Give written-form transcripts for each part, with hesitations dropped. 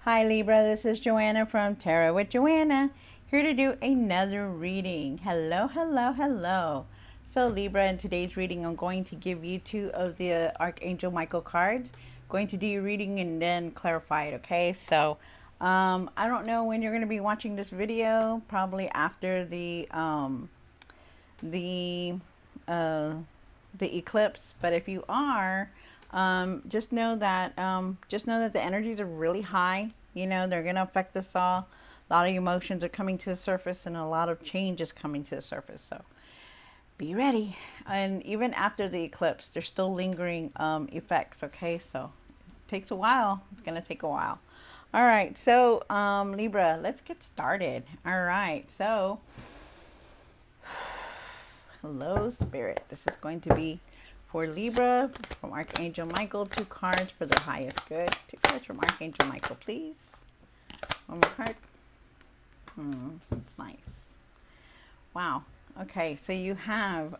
Hi Libra, this is Joanna from Tarot with Joanna, here to do another reading. Hello, hello, hello. So Libra, in today's reading, I'm going to give you two of the Archangel Michael cards. Going to do your reading and then clarify it, okay? So I don't know when you're going to be watching this video, probably after the uh, the eclipse. But if you are, just know that the energies are really high. You know, they're gonna affect us all. A lot of emotions are coming to the surface, and a lot of change is coming to the surface. So be ready. And even after the eclipse, there's still lingering effects. Okay, so it takes a while. It's gonna take a while. All right, so Libra, let's get started. All right, so hello, Spirit. This is going to be for Libra from Archangel Michael. Two cards for the highest good. Two cards from Archangel Michael, please. One more card. That's nice. Wow. Okay, so you have,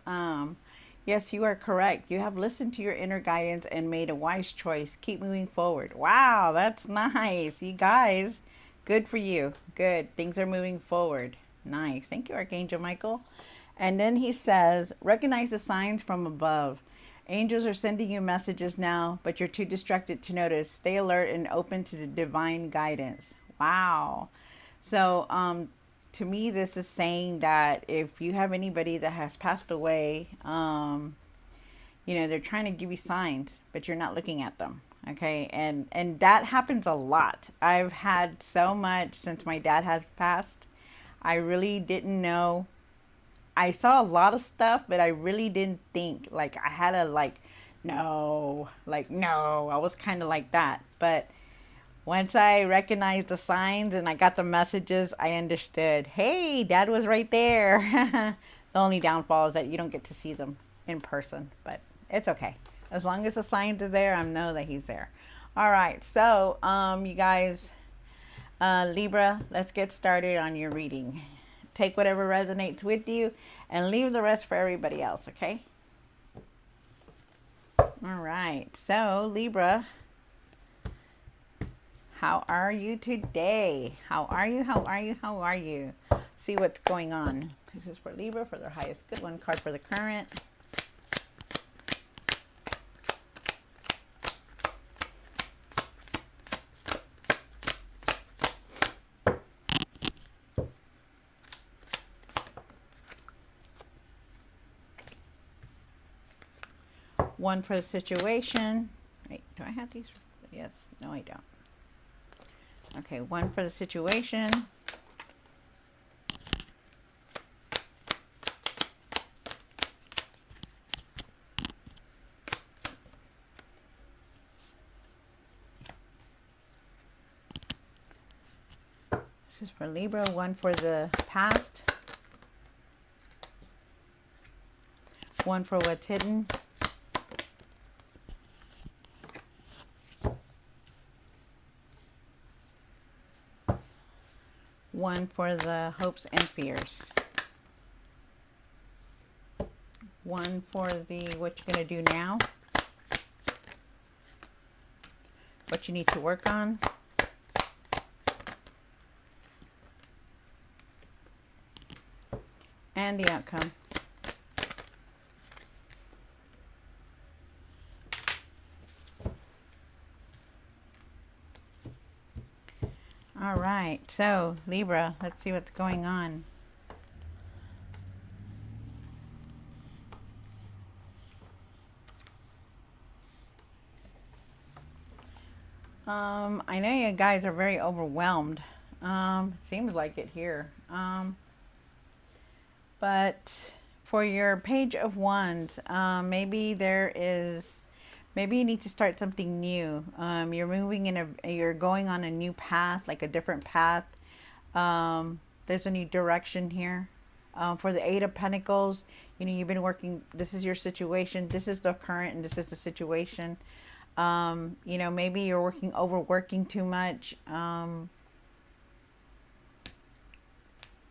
yes, you are correct. You have listened to your inner guidance and made a wise choice. Keep moving forward. Wow, that's nice. You guys, good for you. Good. Things are moving forward. Nice. Thank you, Archangel Michael. And then he says, recognize the signs from above. Angels are sending you messages now, but you're too distracted to notice. Stay alert and open to the divine guidance. Wow. So, to me, this is saying that if you have anybody that has passed away, you know, they're trying to give you signs, but you're not looking at them. Okay. And that happens a lot. I've had so much since my dad had passed. I really didn't know. I saw a lot of stuff, but I really didn't think like I had to no. I was kind of like that. But once I recognized the signs and I got the messages, I understood. Hey, Dad was right there. The only downfall is that you don't get to see them in person, but it's okay. As long as the signs are there, I know that he's there. All right, so you guys, Libra, let's get started on your reading. Take whatever resonates with you and leave the rest for everybody else, okay? All right, so Libra, how are you today? How are you? How are you? How are you? See what's going on. This is for Libra for their highest good. One card for the current. One for the situation. Wait, do I have these? Yes. No, I don't. Okay, one for the situation. This is for Libra. One for the past. One for what's hidden. One for the hopes and fears. One for the what you're going to do now. What you need to work on. And the outcome. All right, so Libra, let's see what's going on. I know you guys are very overwhelmed. Seems like it here. But for your Page of Wands, maybe maybe you need to start something new. You're going on a new path, like a different path. There's a new direction here. For the Eight of Pentacles, you know, you've been working, this is your situation, this is the current, and this is the situation. You know, maybe you're overworking too much.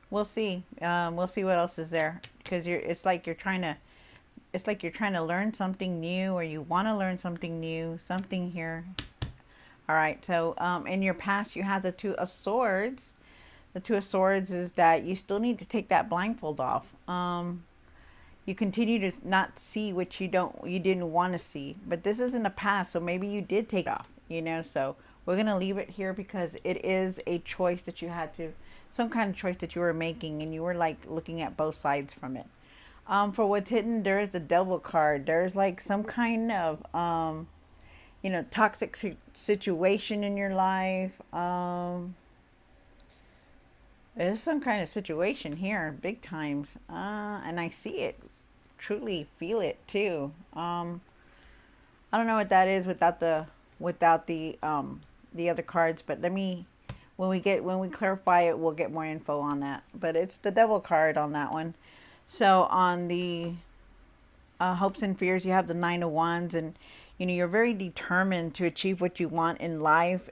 We'll see. We'll see what else is there, because it's like you're trying to learn something new, or you want to learn something new, something here. All right. So in your past, you had the Two of Swords. The Two of Swords is that you still need to take that blindfold off. You continue to not see what you didn't want to see, but this is in the past, so maybe you did take it off, so we're going to leave it here because it is a choice that you had to, some kind of choice that you were making, and you were like looking at both sides from it. For what's hidden, there is the Devil card. There's like some kind of toxic situation in your life. There's some kind of situation here, big times, and I see it, truly feel it too. I don't know what that is without the other cards, but let me, when we clarify it, we'll get more info on that. But it's the Devil card on that one. So on the hopes and fears, you have the Nine of Wands, and you're very determined to achieve what you want in life,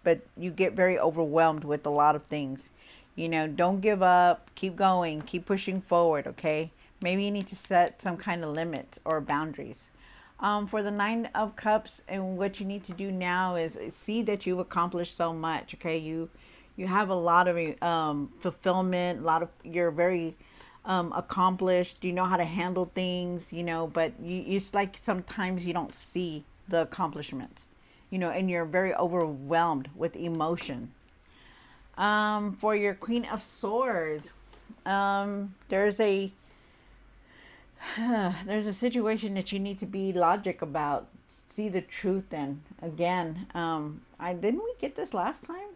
but you get very overwhelmed with a lot of things. Don't give up, keep going, keep pushing forward, okay? Maybe you need to set some kind of limits or boundaries. For the Nine of Cups, and what you need to do now is see that you've accomplished so much, okay? You have a lot of fulfillment, you're very accomplished, you know how to handle things, but it's like sometimes you don't see the accomplishments, and you're very overwhelmed with emotion. For your Queen of Swords, there's a there's a situation that you need to be logic about, see the truth in. Again, I didn't we get this last time?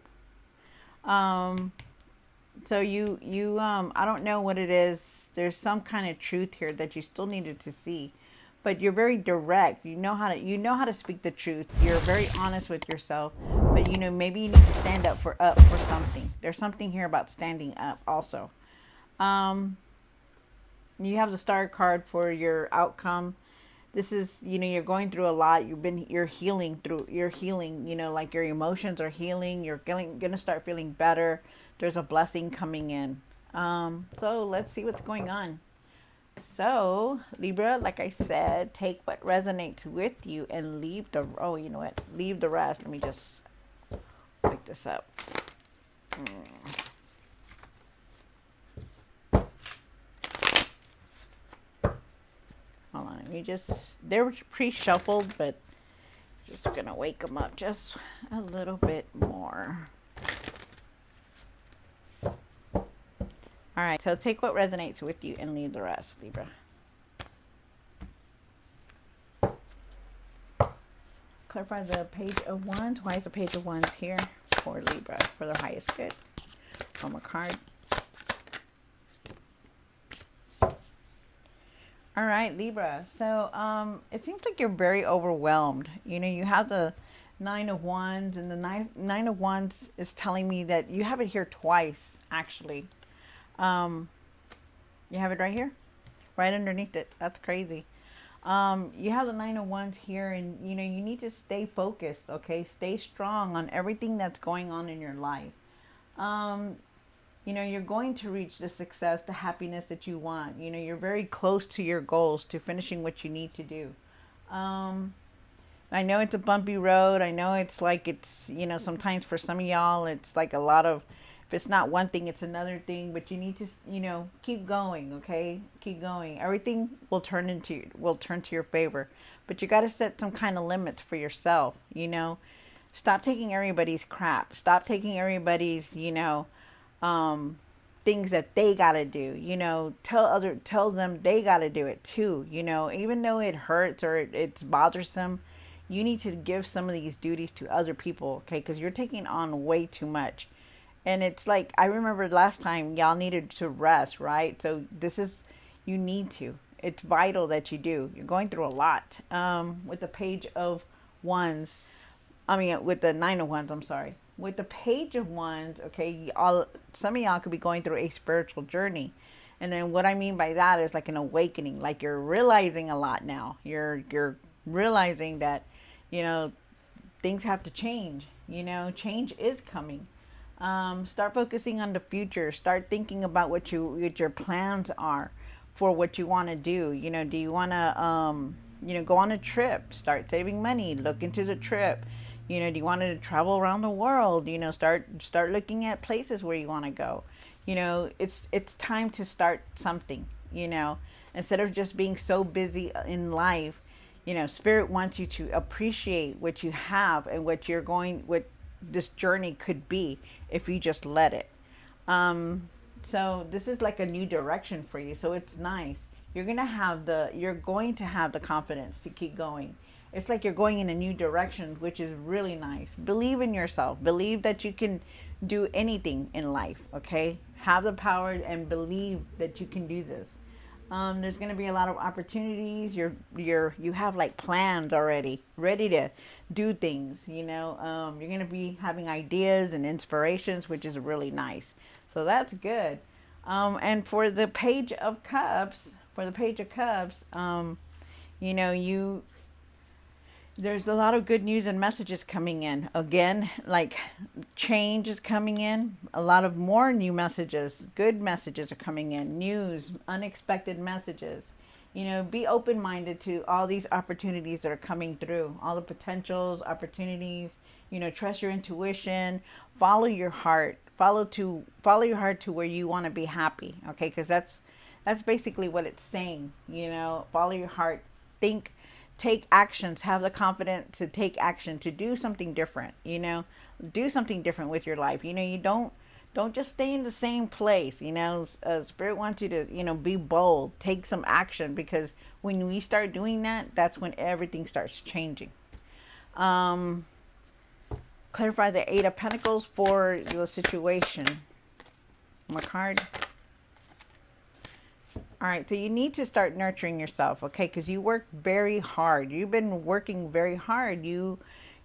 So you I don't know what it is. There's some kind of truth here that you still needed to see, but you're very direct. You know how to speak the truth. You're very honest with yourself, but maybe you need to stand up for something. There's something here about standing up also. You have the Star card for your outcome. This is, you're going through a lot. You're healing, like your emotions are healing. You're gonna start feeling better. There's a blessing coming in. So let's see what's going on. So Libra, like I said, take what resonates with you and leave leave the rest. Let me just pick this up. Hold on, they were pre-shuffled, but just gonna wake them up just a little bit more. All right, so take what resonates with you and leave the rest, Libra. Clarify the Page of Wands. Why is the Page of Wands here for Libra for their highest good? From a card. All right, Libra. So it seems like you're very overwhelmed. You have the Nine of Wands, and the Nine of Wands is telling me that you have it here twice, actually. You have it right here, right underneath it. That's crazy. You have the Nine of Wands here, and you need to stay focused, okay? Stay strong on everything that's going on in your life. You're going to reach the success, the happiness that you want. You're very close to your goals, to finishing what you need to do. I know it's a bumpy road. I know it's sometimes for some of y'all, it's like a lot of, if it's not one thing, it's another thing, but you need to, keep going, okay? Keep going. Everything will turn to your favor, but you got to set some kind of limits for yourself, Stop taking everybody's crap. Stop taking everybody's, things that they got to do, tell them they got to do it too, even though it hurts or it's bothersome, you need to give some of these duties to other people, okay? Because you're taking on way too much. And it's like, I remember last time y'all needed to rest, right? So you need to. It's vital that you do. You're going through a lot. With the Page of Wands, with the Nine of Wands, I'm sorry. With the Page of Wands, okay, some of y'all could be going through a spiritual journey. And then what I mean by that is like an awakening. Like you're realizing a lot now. You're realizing that, things have to change. Change is coming. Start focusing on the future. Start thinking about what your plans are for what you want to do. Do you want to, go on a trip? Start saving money. Look into the trip. You know, do you want to travel around the world? You know, start looking at places where you want to go. You know, it's time to start something, you know, instead of just being so busy in life. You know, spirit wants you to appreciate what you have and what this journey could be if you just let it. Um, so this is like a new direction for you. So it's nice. You're going to have the confidence to keep going. It's like you're going in a new direction, which is really nice. Believe in yourself. Believe that you can do anything in life. Okay, have the power and believe that you can do this. There's going to be a lot of opportunities. You have like plans already, ready to do things. You know, you're going to be having ideas and inspirations, which is really nice. So that's good. And for the Page of Cups, you know, there's a lot of good news and messages coming in. Again, like change is coming in. A lot of more new messages, good messages are coming in. News, unexpected messages. You know, be open minded to all these opportunities that are coming through, all the potentials, opportunities. You know, trust your intuition, follow your heart, follow your heart to where you want to be happy. Okay, because that's basically what it's saying. You know, follow your heart, think, take actions, have the confidence to take action, to do something different. You know, do something different with your life. You know, you don't just stay in the same place. You know, spirit wants you to, you know, be bold, take some action, because when we start doing that, that's when everything starts changing. um Clarify the Eight of Pentacles for your situation. My card. All right, so you need to start nurturing yourself, okay? Because you work very hard. You've been working very hard. You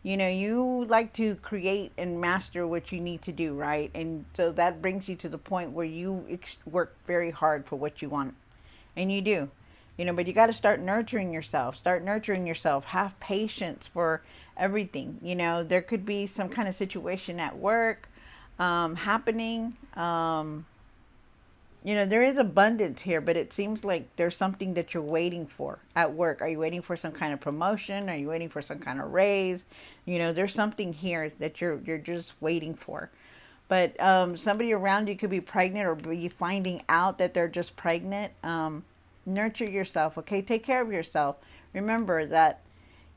know, you like to create and master what you need to do, right? And so that brings you to the point where you work very hard for what you want, and you do. You know, but you got to start nurturing yourself. Start nurturing yourself. Have patience for everything. You know, there could be some kind of situation at work happening. You know, there is abundance here, but it seems like there's something that you're waiting for at work. Are you waiting for some kind of promotion? Are you waiting for some kind of raise? You know, there's something here that you're just waiting for. But somebody around you could be pregnant or be finding out that they're just pregnant. Nurture yourself, okay? Take care of yourself. Remember that,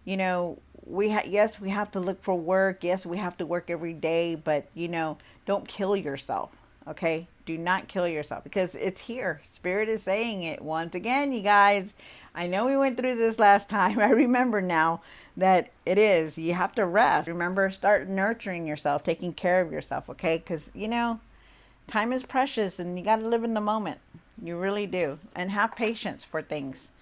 you know, yes, we have to look for work. Yes, we have to work every day, but, you know, don't kill yourself. Okay, do not kill yourself, because it's here. Spirit is saying it once again, you guys. I know we went through this last time. I remember now that it is. You have to rest. Remember, start nurturing yourself, taking care of yourself, okay? Because, you know, time is precious and you got to live in the moment. You really do. And have patience for things.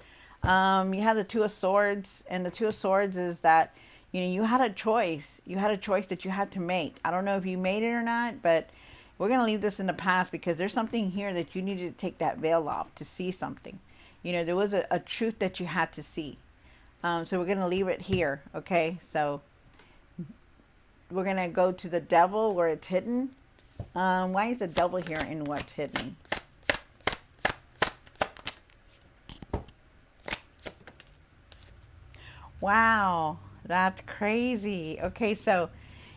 You have the Two of Swords, and the Two of Swords is that, you know, you had a choice. You had a choice that you had to make. I don't know if you made it or not, but we're going to leave this in the past, because there's something here that you needed to take that veil off to see something. You know, there was a truth that you had to see. So we're going to leave it here. Okay. So we're going to go to the Devil where it's hidden. Why is the Devil here in what's hidden? Wow. That's crazy. Okay. So,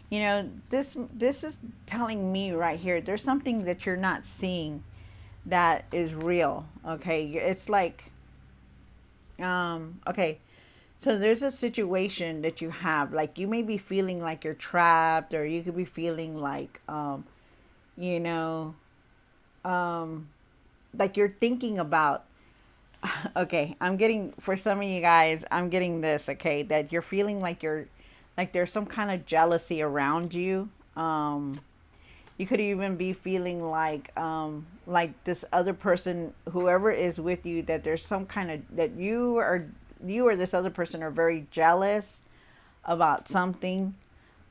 you know, this is telling me right here, there's something that you're not seeing that is real. Okay, it's like okay, so there's a situation that you have, like you may be feeling like you're trapped, or you could be feeling like you know, um like you're thinking about okay, I'm getting, for some of you guys, I'm getting this, okay, that you're feeling like like there's some kind of jealousy around you. You could even be feeling like this other person, whoever is with you, that there's some kind of, that you or this other person are very jealous about something.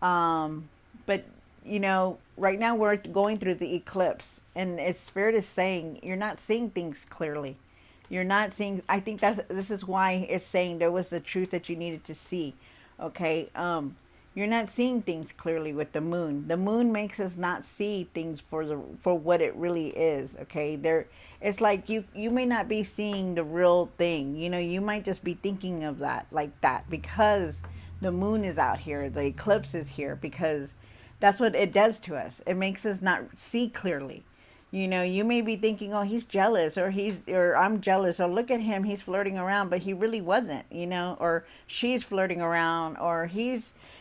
But you know, right now we're going through the eclipse, and its spirit is saying you're not seeing things clearly. You're not seeing. I think this is why it's saying there was the truth that you needed to see. Okay. You're not seeing things clearly with the moon. The moon makes us not see things for what it really is. Okay. It's like you may not be seeing the real thing. You know, you might just be thinking of that like that, because the moon is out here, the eclipse is here, because that's what it does to us. It makes us not see clearly. You know, you may be thinking, oh, he's jealous, or I'm jealous, or look at him, he's flirting around, but he really wasn't, you know, or she's flirting around, or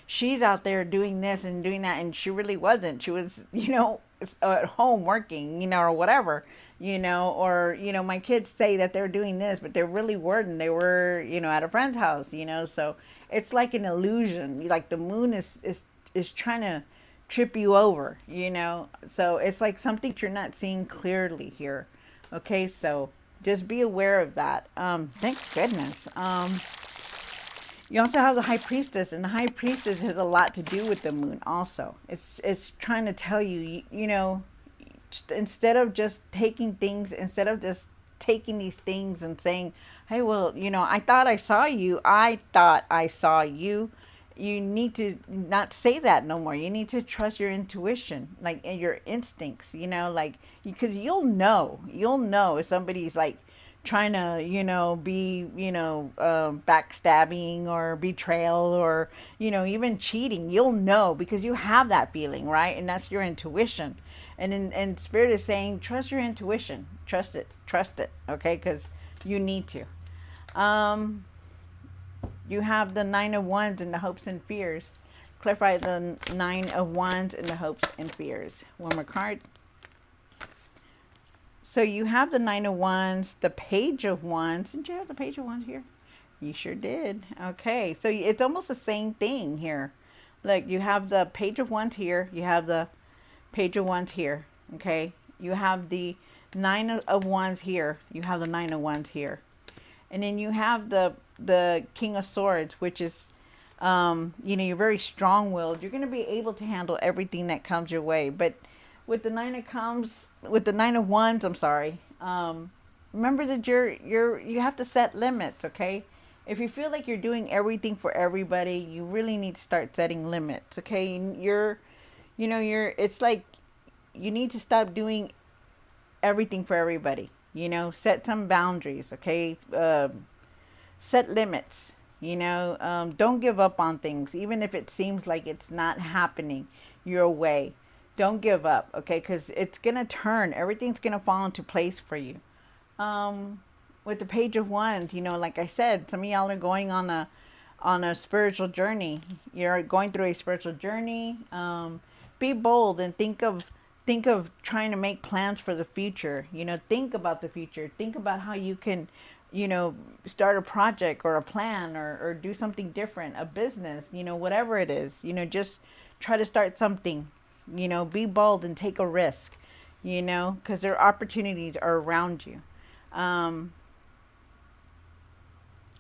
she's out there doing this and doing that, and she really wasn't. She was, you know, at home working, you know, or whatever, you know, or, you know, my kids say that they're doing this, but they really weren't. They were, you know, at a friend's house, you know, so it's like an illusion. Like the moon is trying to trip you over, you know? So it's like something you're not seeing clearly here. Okay, so just be aware of that. Thank goodness. You also have the high priestess, and the high priestess has a lot to do with the moon also. It's trying to tell you, you know, instead of just taking these things and saying, hey, well, you know, I thought I saw you. I thought I saw you. You need to not say that no more. You need to trust your intuition, like, and your instincts, you know, like, because you'll know if somebody's like trying to, you know, be, you know, backstabbing or betrayal, or, you know, even cheating. You'll know because you have that feeling, right? And that's your intuition. And spirit is saying, trust your intuition, trust it, okay? Because you need to. You have the Nine of Wands and the hopes and fears. Clarify the Nine of Wands and the hopes and fears. One more card. So you have the Nine of Wands, the Page of Wands. Didn't you have the Page of Wands here? You sure did. Okay, so it's almost the same thing here. Like, you have the Page of Wands here. You have the Page of Wands here. Okay, you have the Nine of Wands here. You have the Nine of Wands here. And then you have the King of Swords, which is, you know, you're very strong-willed. You're going to be able to handle everything that comes your way. But with the Nine of Wands, I'm sorry. Remember that you have to set limits, okay? If you feel like you're doing everything for everybody, you really need to start setting limits, okay? It's like you need to stop doing everything for everybody. You know, set some boundaries, okay? Set limits, you know. Don't give up on things, even if it seems like it's not happening your way. Don't give up, okay? Because it's going to turn. Everything's going to fall into place for you. With the Page of Wands, you know, like I said, some of y'all are going on a spiritual journey. You're going through a spiritual journey. Be bold and think of trying to make plans for the future. You know, think about the future. Think about how you can, you know, start a project or a plan, or do something different, a business, you know, whatever it is. You know, just try to start something. You know, be bold and take a risk, you know, because their opportunities are around you.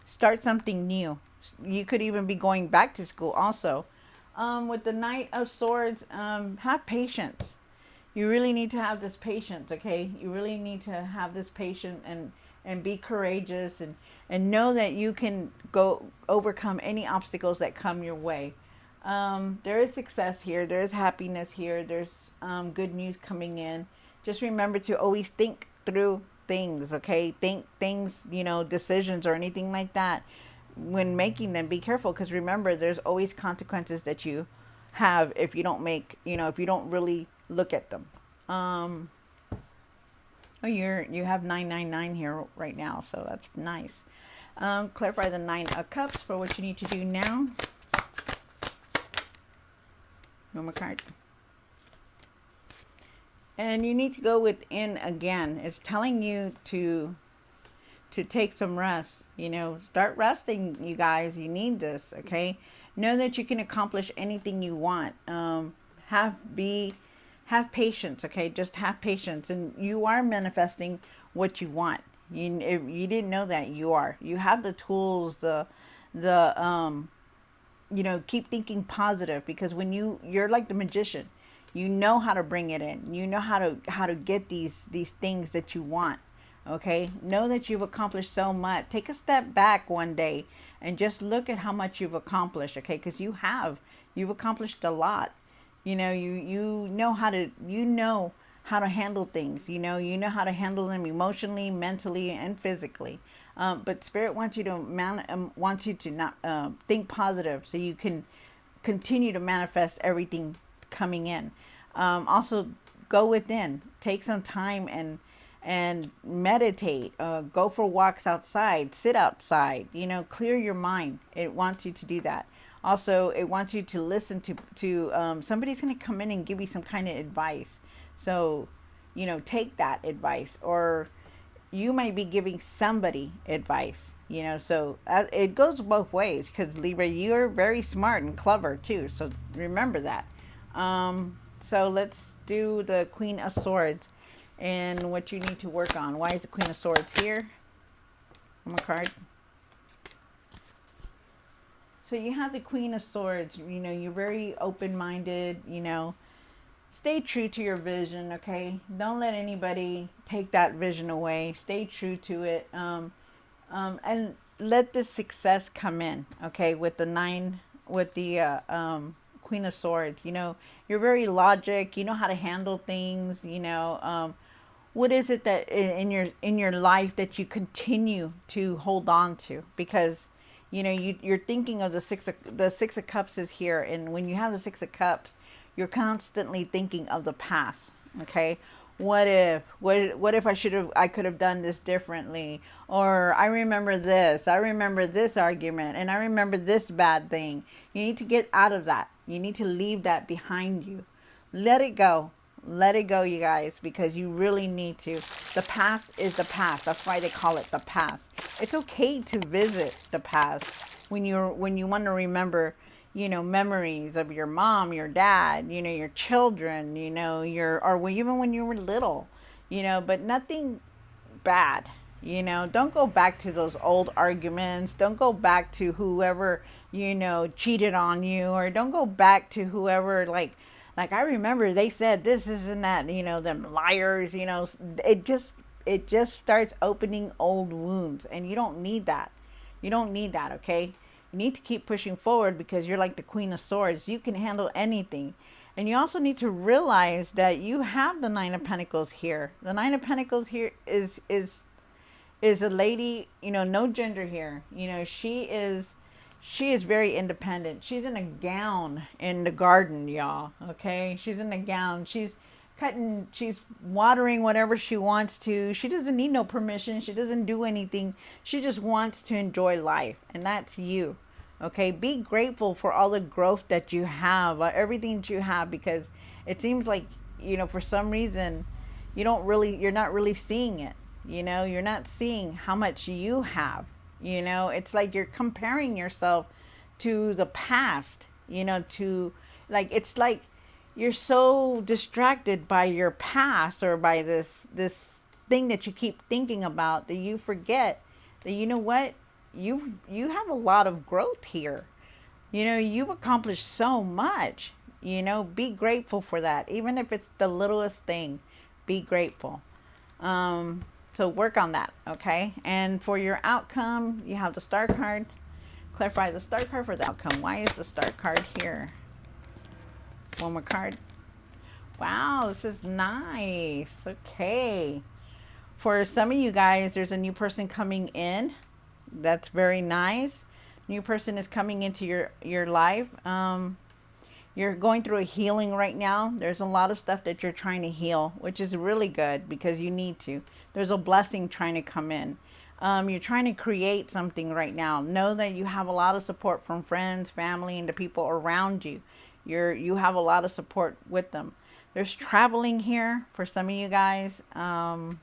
Start something new. You could even be going back to school also. With the Knight of Swords, have patience. You really need to have this patience, okay? You really need to have this patience and be courageous, and know that you can go overcome any obstacles that come your way. There is success here. There is happiness here. There's good news coming in. Just remember to always think through things, okay? Think things, you know, decisions or anything like that. When making them, be careful, because remember, there's always consequences that you have if you don't if you don't really look at them. You have 999 here right now, so that's nice. Clarify the Nine of Cups for what you need to do now. One more card. And you need to go within again. It's telling you to take some rest. You know, start resting, you guys. You need this, okay? Know that you can accomplish anything you want. Have patience, okay? Just have patience, and you are manifesting what you want. If you didn't know that, you are. You have the tools, you know, keep thinking positive, because when you're like the magician. You know how to bring it in. You know how to get these things that you want. Okay? Know that you've accomplished so much. Take a step back one day and just look at how much you've accomplished, okay? Because you've accomplished a lot. You know, you know how to handle things. You know how to handle them emotionally, mentally, and physically. But Spirit wants you to wants you to not think positive, so you can continue to manifest everything coming in. Also, go within, take some time and meditate. Go for walks outside, sit outside. Clear your mind. It wants you to do that. Also, it wants you to listen to somebody's going to come in and give you some kind of advice. So, take that advice, or you might be giving somebody advice. So it goes both ways, because Libra, you're very smart and clever too, so remember that. So let's do the Queen of Swords and what you need to work on. Why is the Queen of Swords here? One more card. So you have the Queen of Swords. You're very open-minded. Stay true to your vision, okay? Don't let anybody take that vision away. Stay true to it. And let the success come in, okay? With the Queen of Swords. You're very logic. You know how to handle things. What is it that in your life that you continue to hold on to? Because you're thinking of the Six of Cups is here, and when you have the Six of Cups, you're constantly thinking of the past. Okay, what if I could have done this differently, or I remember this argument, and I remember this bad thing. You need to get out of that. You need to leave that behind you. Let it go. Let it go, you guys, because you really need to. The past is the past. That's why they call it the past. It's okay to visit the past when you want to remember, memories of your mom, your dad, your children, even when you were little, but nothing bad. Don't go back to those old arguments. Don't go back to whoever, cheated on you, or don't go back to whoever, like I remember they said this and that, them liars, it just starts opening old wounds, and you don't need that. You don't need that, okay? You need to keep pushing forward, because you're like the Queen of Swords. You can handle anything. And you also need to realize that you have the Nine of Pentacles here. The Nine of Pentacles here is a lady, no gender here. She is very independent. She's in a gown in the garden, y'all. Okay? She's in a gown. She's watering whatever she wants to. She doesn't need no permission. She doesn't do anything. She just wants to enjoy life. And that's you. Okay? Be grateful for all the growth that you have, everything that you have, because it seems like, for some reason, you're not really seeing it. You're not seeing how much you have. It's like you're comparing yourself to the past, it's like you're so distracted by your past, or by this thing that you keep thinking about, that you forget that, what, you have a lot of growth here. You've accomplished so much. Be grateful for that, even if it's the littlest thing. Be grateful. So work on that, okay? And for your outcome, you have the Star card. Clarify the Star card for the outcome. Why is the Star card here? One more card. Wow, this is nice. Okay. For some of you guys, there's a new person coming in. That's very nice. New person is coming into your life. You're going through a healing right now. There's a lot of stuff that you're trying to heal, which is really good, because you need to. There's a blessing trying to come in. You're trying to create something right now. Know that you have a lot of support from friends, family, and the people around you. You have a lot of support with them. There's traveling here for some of you guys. But,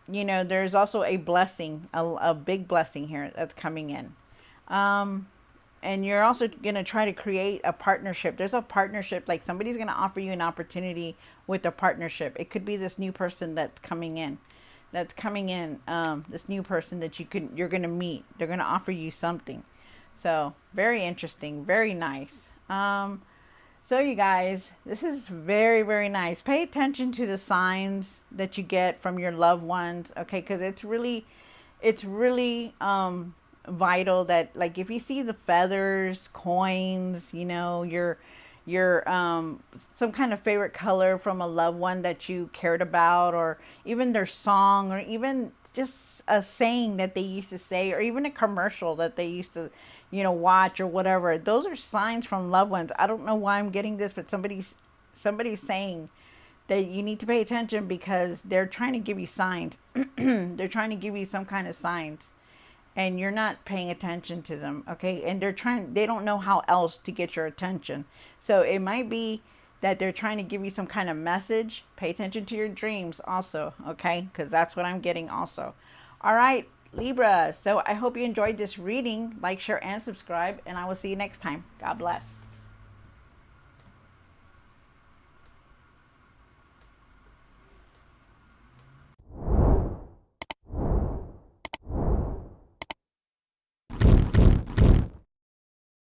there's also a blessing, a big blessing here that's coming in. And you're also going to try to create a partnership. There's a partnership, like somebody's going to offer you an opportunity with a partnership. It could be this new person that's coming in. This new person that you're going to meet. They're going to offer you something. So, very interesting, very nice. So you guys, this is very, very nice. Pay attention to the signs that you get from your loved ones, okay? Because it's really vital that, like, if you see the feathers, coins, your some kind of favorite color from a loved one that you cared about, or even their song, or even just a saying that they used to say, or even a commercial that they used to, watch or whatever. Those are signs from loved ones. I don't know why I'm getting this, but somebody's saying that you need to pay attention because they're trying to give you signs. They're trying to give you some kind of signs, and you're not paying attention to them, okay? And they don't know how else to get your attention. So it might be that they're trying to give you some kind of message. Pay attention to your dreams also, okay? Because that's what I'm getting also. All right, Libra. So I hope you enjoyed this reading. Like, share, and subscribe, and I will see you next time. God bless.